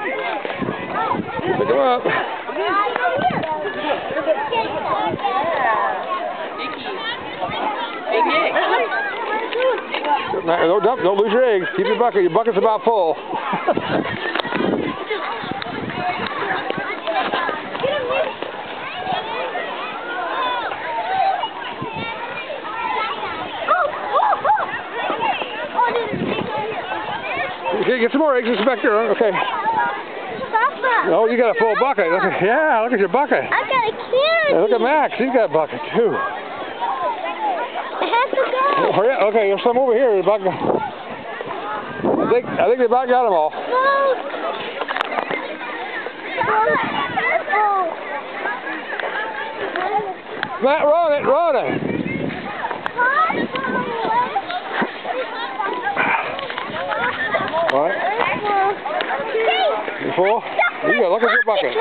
Pick him up. Don't lose your eggs. Keep your bucket. Your bucket's about full. Okay, get some more eggs. It's back there. Okay. Oh, you got a full bucket. Yeah, look at your bucket. I got a carrot. Yeah, look at Max. He's got a bucket too. It has to go. Oh, yeah. Okay, there's some over here. I think they about got them all. Matt, run it. What? You full? You gotta look at your bucket.